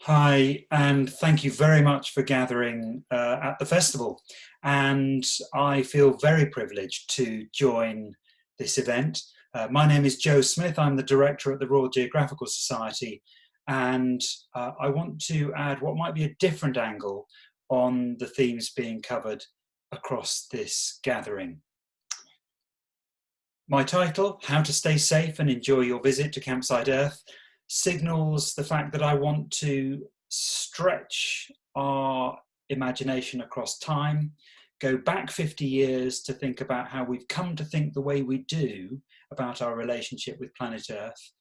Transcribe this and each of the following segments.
Hi, and thank you very much for gathering at the festival. And I feel very privileged to join this event. My name is Joe Smith. I'm the director at the Royal Geographical Society, and I want to add what might be a different angle on the themes being covered across this gathering. My title, How to Stay Safe and Enjoy Your Visit to Campsite Earth, signals the fact that I want to stretch our imagination across time, go back 50 years to think about how we've come to think the way we do about our relationship with planet Earth,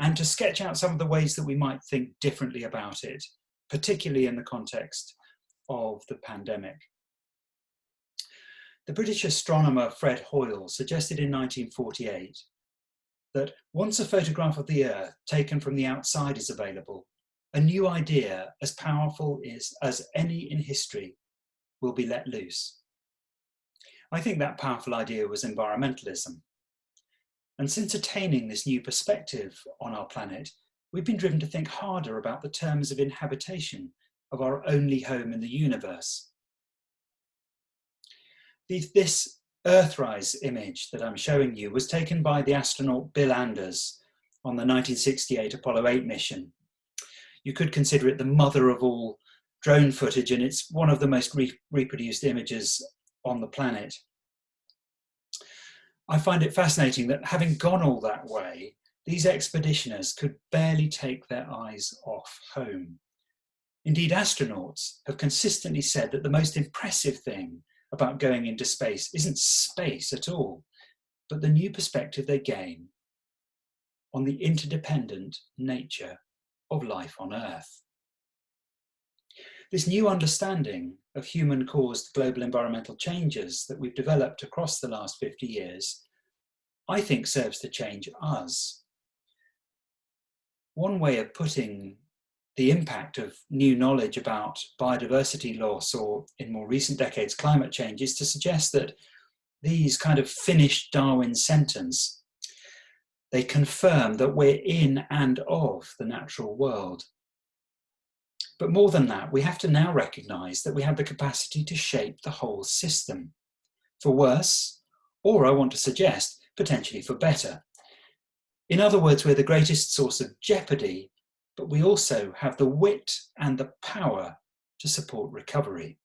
and to sketch out some of the ways that we might think differently about it, particularly in the context of the pandemic. The British astronomer Fred Hoyle suggested in 1948 that once a photograph of the Earth taken from the outside is available, a new idea as powerful as any in history will be let loose. I think that powerful idea was environmentalism. And since attaining this new perspective on our planet, we've been driven to think harder about the terms of inhabitation of our only home in the universe. This Earthrise image that I'm showing you was taken by the astronaut Bill Anders on the 1968 Apollo 8 mission. You could consider it the mother of all drone footage, and it's one of the most reproduced images on the planet. I find it fascinating that having gone all that way, these expeditioners could barely take their eyes off home. Indeed, astronauts have consistently said that the most impressive thing about going into space isn't space at all, but the new perspective they gain on the interdependent nature of life on Earth. This new understanding of human-caused global environmental changes that we've developed across the last 50 years, I think serves to change us. One way of putting the impact of new knowledge about biodiversity loss, or in more recent decades, climate change, is to suggest that these kind of finished Darwin sentence, they confirm that we're in and of the natural world. But more than that, we have to now recognize that we have the capacity to shape the whole system, for worse, or I want to suggest, potentially for better. In other words, we're the greatest source of jeopardy, but we also have the wit and the power to support recovery.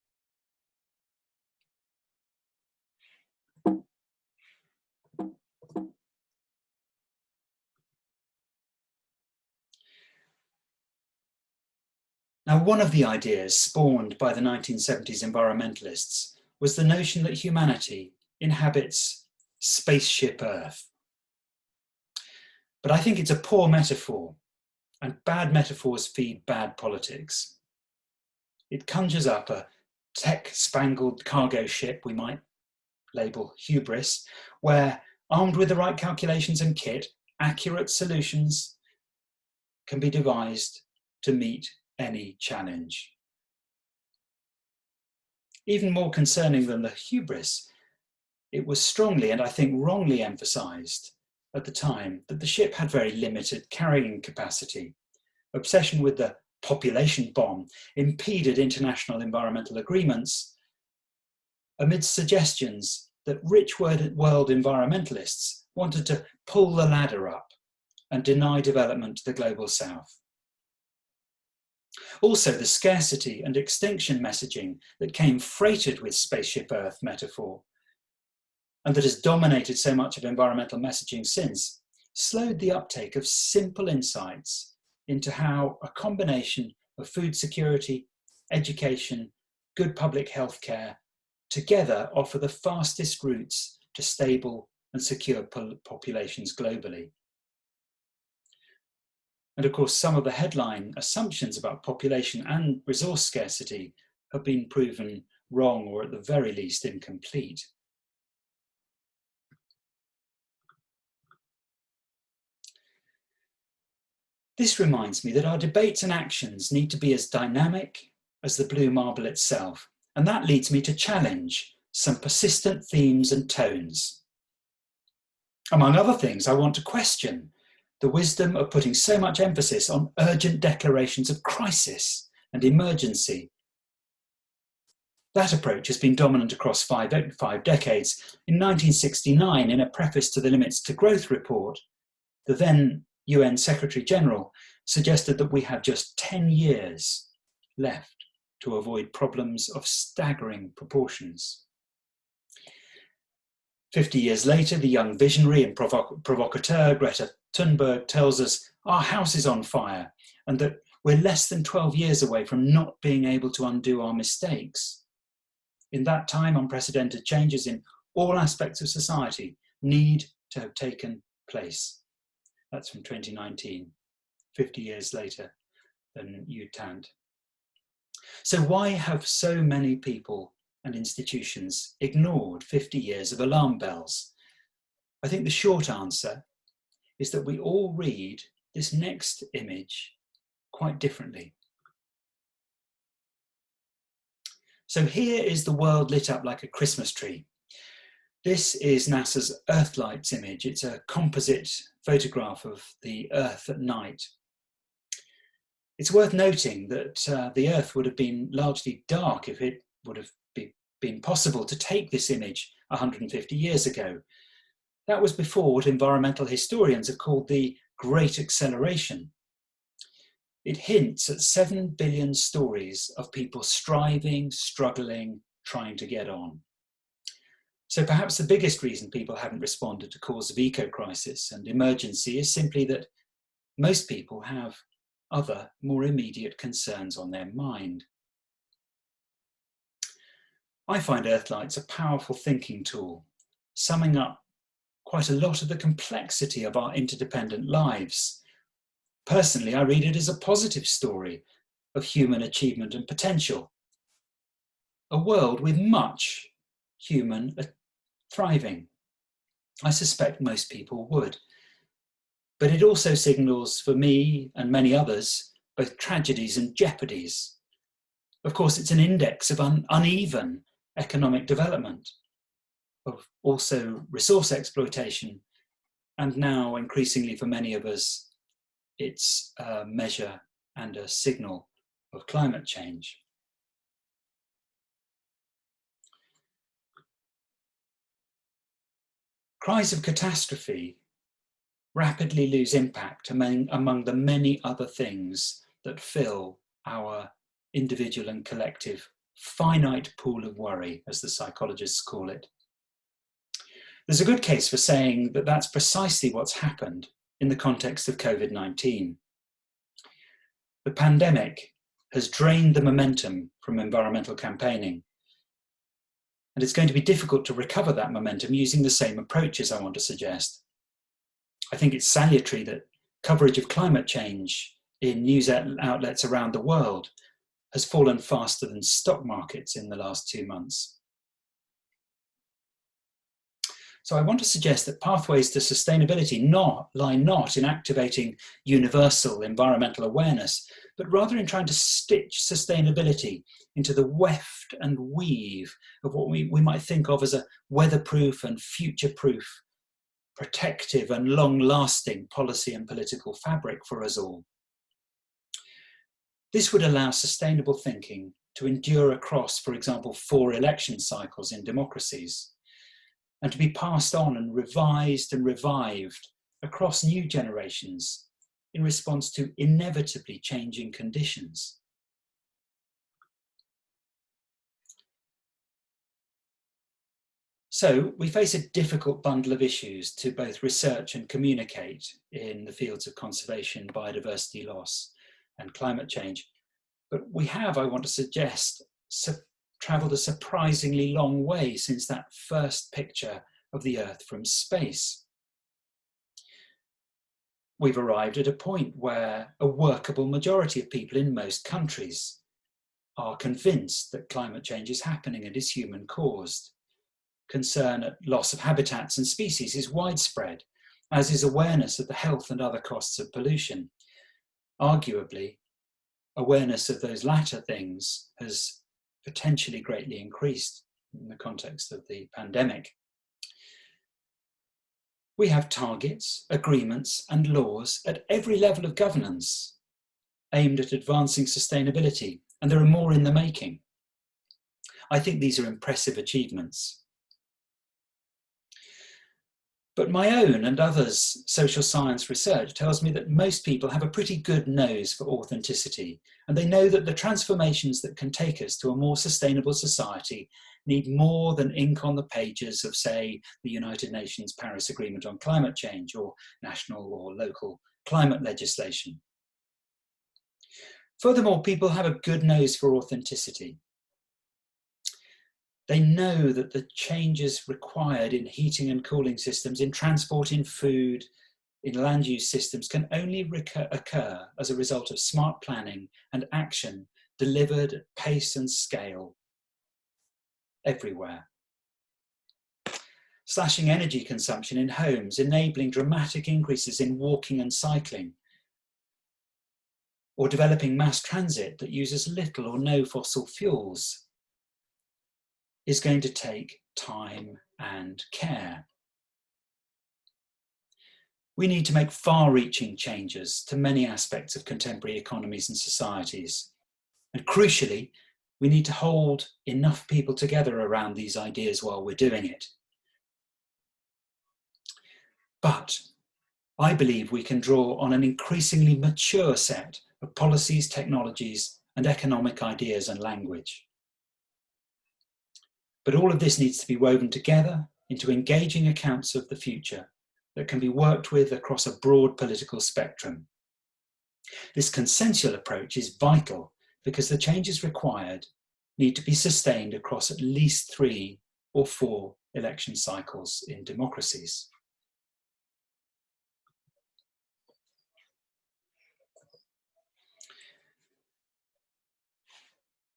Now, one of the ideas spawned by the 1970s environmentalists was the notion that humanity inhabits Spaceship Earth. But I think it's a poor metaphor, and bad metaphors feed bad politics. It conjures up a tech-spangled cargo ship we might label hubris, where, armed with the right calculations and kit, accurate solutions can be devised to meet any challenge. Even more concerning than the hubris, it was strongly, and I think wrongly, emphasized at the time that the ship had very limited carrying capacity. Obsession with the population bomb impeded international environmental agreements amidst suggestions that rich world environmentalists wanted to pull the ladder up and deny development to the global south. Also, the scarcity and extinction messaging that came freighted with Spaceship Earth metaphor, and that has dominated so much of environmental messaging since, slowed the uptake of simple insights into how a combination of food security, education, good public health care together offer the fastest routes to stable and secure populations globally. And of course, some of the headline assumptions about population and resource scarcity have been proven wrong, or at the very least incomplete. This reminds me that our debates and actions need to be as dynamic as the blue marble itself, and that leads me to challenge some persistent themes and tones. Among other things, I want to question the wisdom of putting so much emphasis on urgent declarations of crisis and emergency. That approach has been dominant across five decades. In 1969, in a preface to the Limits to Growth report, the then UN Secretary General suggested that we have just 10 years left to avoid problems of staggering proportions. 50 years later, the young visionary and provocateur Greta Thunberg tells us our house is on fire and that we're less than 12 years away from not being able to undo our mistakes. In that time, unprecedented changes in all aspects of society need to have taken place. That's from 2019, 50 years later than UTANT. So why have so many people and institutions ignored 50 years of alarm bells? I think the short answer is that we all read this next image quite differently. So here is the world lit up like a Christmas tree. This is NASA's Earthlights image. It's a composite photograph of the Earth at night. It's worth noting that the Earth would have been largely dark if it would have been possible to take this image 150 years ago. That was before what environmental historians have called the Great Acceleration. It hints at 7 billion stories of people striving, struggling, trying to get on. So perhaps the biggest reason people haven't responded to calls of eco-crisis and emergency is simply that most people have other, more immediate concerns on their mind. I find Earthlights a powerful thinking tool, summing up quite a lot of the complexity of our interdependent lives. Personally, I read it as a positive story of human achievement and potential. A world with much human thriving. I suspect most people would. But it also signals for me and many others both tragedies and jeopardies. Of course, it's an index of uneven economic development, of also resource exploitation, and now increasingly for many of us, it's a measure and a signal of climate change. Cries of catastrophe rapidly lose impact among the many other things that fill our individual and collective finite pool of worry, as the psychologists call it. There's a good case for saying that that's precisely what's happened in the context of COVID-19. The pandemic has drained the momentum from environmental campaigning, and it's going to be difficult to recover that momentum using the same approaches I want to suggest. I think it's salutary that coverage of climate change in news outlets around the world has fallen faster than stock markets in the last 2 months. So I want to suggest that pathways to sustainability lie not in activating universal environmental awareness, but rather in trying to stitch sustainability into the weft and weave of what we might think of as a weatherproof and future-proof, protective and long-lasting policy and political fabric for us all. This would allow sustainable thinking to endure across, for example, 4 election cycles in democracies, and to be passed on and revised and revived across new generations in response to inevitably changing conditions. So we face a difficult bundle of issues to both research and communicate in the fields of conservation, biodiversity loss, and climate change. But we have, I want to suggest, travelled a surprisingly long way since that first picture of the Earth from space. We've arrived at a point where a workable majority of people in most countries are convinced that climate change is happening and is human-caused. Concern at loss of habitats and species is widespread, as is awareness of the health and other costs of pollution. Arguably, awareness of those latter things has potentially greatly increased in the context of the pandemic. We have targets, agreements, and laws at every level of governance aimed at advancing sustainability, and there are more in the making. I think these are impressive achievements. But my own and others' social science research tells me that most people have a pretty good nose for authenticity, and they know that the transformations that can take us to a more sustainable society need more than ink on the pages of, say, the United Nations Paris Agreement on Climate Change or national or local climate legislation. Furthermore, people have a good nose for authenticity. They know that the changes required in heating and cooling systems, in transport, in food, in land use systems can only occur as a result of smart planning and action delivered at pace and scale everywhere. Slashing energy consumption in homes, enabling dramatic increases in walking and cycling, or developing mass transit that uses little or no fossil fuels is going to take time and care. We need to make far-reaching changes to many aspects of contemporary economies and societies. And crucially, we need to hold enough people together around these ideas while we're doing it. But I believe we can draw on an increasingly mature set of policies, technologies, and economic ideas and language. But all of this needs to be woven together into engaging accounts of the future that can be worked with across a broad political spectrum. This consensual approach is vital because the changes required need to be sustained across at least 3 or 4 election cycles in democracies.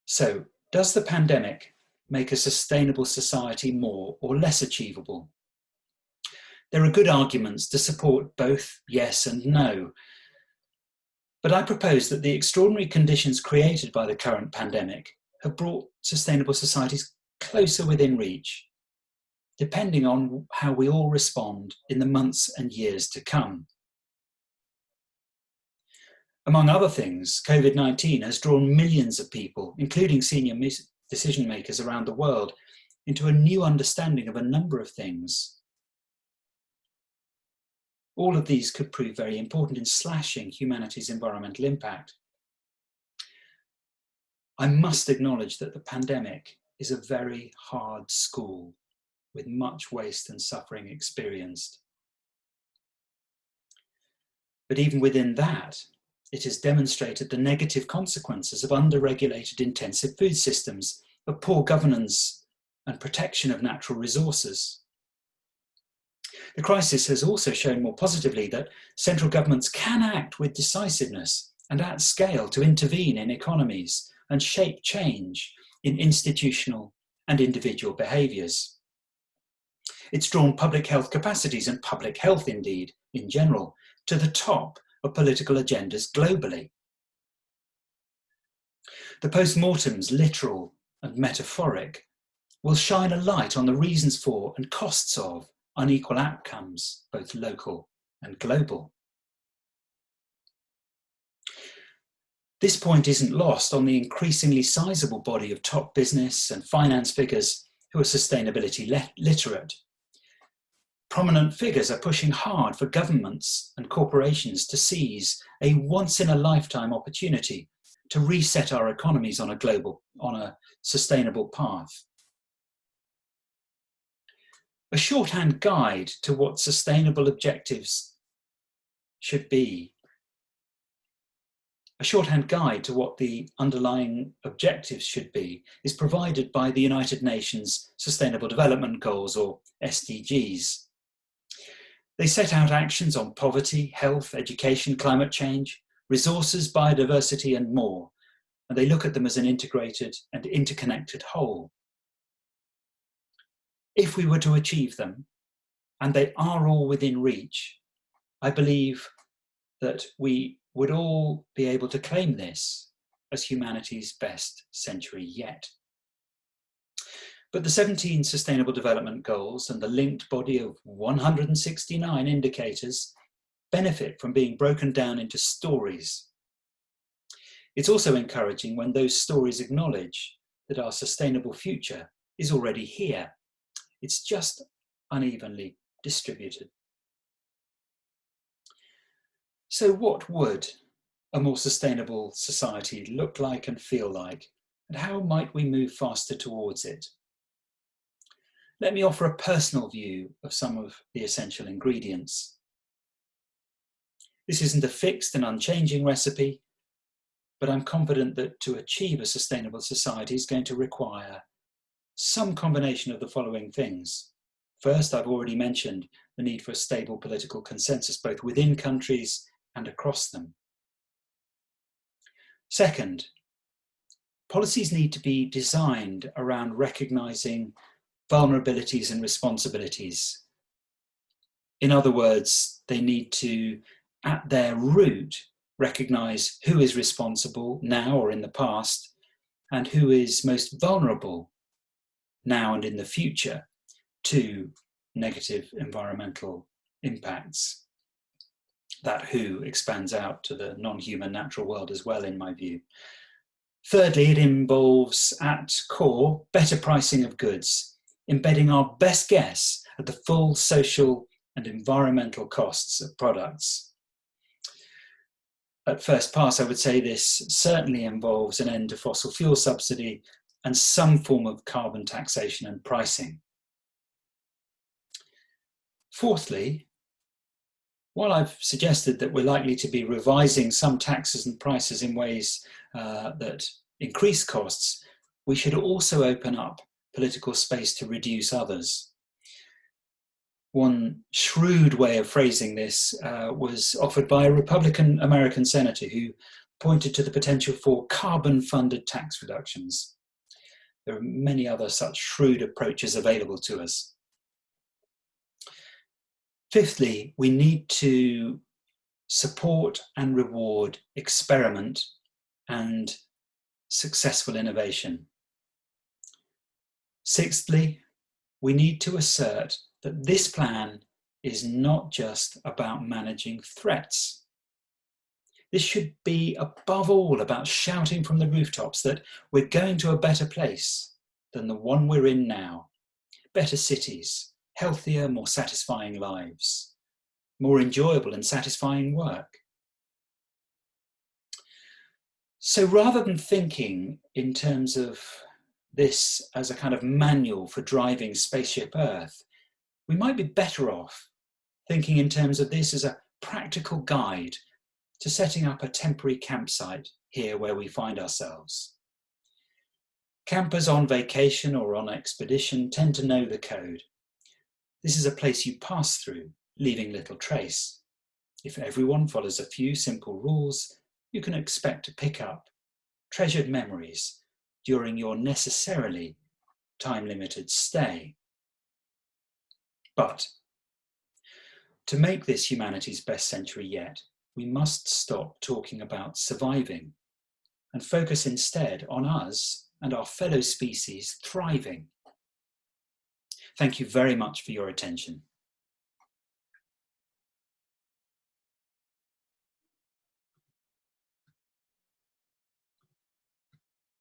So, does the pandemic make a sustainable society more or less achievable? There are good arguments to support both yes and no. But I propose that the extraordinary conditions created by the current pandemic have brought sustainable societies closer within reach, depending on how we all respond in the months and years to come. Among other things, COVID-19 has drawn millions of people, including senior decision makers around the world, into a new understanding of a number of things. All of these could prove very important in slashing humanity's environmental impact. I must acknowledge that the pandemic is a very hard school with much waste and suffering experienced. But even within that, it has demonstrated the negative consequences of under-regulated intensive food systems, of poor governance and protection of natural resources. The crisis has also shown more positively that central governments can act with decisiveness and at scale to intervene in economies and shape change in institutional and individual behaviours. It's drawn public health capacities and public health, indeed, in general, to the top of political agendas globally. The post-mortems, literal and metaphoric, will shine a light on the reasons for and costs of unequal outcomes, both local and global. This point isn't lost on the increasingly sizable body of top business and finance figures who are sustainability literate. Prominent figures are pushing hard for governments and corporations to seize a once-in-a-lifetime opportunity to reset our economies on a sustainable path. A shorthand guide to what sustainable objectives should be. A shorthand guide to what the underlying objectives should be is provided by the United Nations Sustainable Development Goals, or SDGs. They set out actions on poverty, health, education, climate change, resources, biodiversity, and more, and they look at them as an integrated and interconnected whole. If we were to achieve them, and they are all within reach, I believe that we would all be able to claim this as humanity's best century yet. But the 17 Sustainable Development Goals and the linked body of 169 indicators benefit from being broken down into stories. It's also encouraging when those stories acknowledge that our sustainable future is already here. It's just unevenly distributed. So what would a more sustainable society look like and feel like? And how might we move faster towards it? Let me offer a personal view of some of the essential ingredients. This isn't a fixed and unchanging recipe, but I'm confident that to achieve a sustainable society is going to require some combination of the following things. First, I've already mentioned the need for a stable political consensus, both within countries and across them. Second, policies need to be designed around recognizing vulnerabilities and responsibilities. In other words, they need to, at their root, recognize who is responsible now or in the past, and who is most vulnerable now and in the future to negative environmental impacts. That who expands out to the non-human natural world as well, in my view. Thirdly, it involves, at core, better pricing of goods, embedding our best guess at the full social and environmental costs of products. At first pass, I would say this certainly involves an end to fossil fuel subsidy and some form of carbon taxation and pricing. Fourthly, while I've suggested that we're likely to be revising some taxes and prices in ways that increase costs, we should also open up political space to reduce others. One shrewd way of phrasing this was offered by a Republican American senator who pointed to the potential for carbon-funded tax reductions. There are many other such shrewd approaches available to us. Fifthly, we need to support and reward experiment and successful innovation. Sixthly, we need to assert that this plan is not just about managing threats. This should be above all about shouting from the rooftops that we're going to a better place than the one we're in now. Better cities, healthier, more satisfying lives, more enjoyable and satisfying work. So rather than thinking in terms of this as a kind of manual for driving Spaceship Earth, we might be better off thinking in terms of this as a practical guide to setting up a temporary campsite here where we find ourselves. Campers on vacation or on expedition tend to know the code. This is a place you pass through, leaving little trace. If everyone follows a few simple rules, you can expect to pick up treasured memories during your necessarily time-limited stay. But to make this humanity's best century yet, we must stop talking about surviving and focus instead on us and our fellow species thriving. Thank you very much for your attention.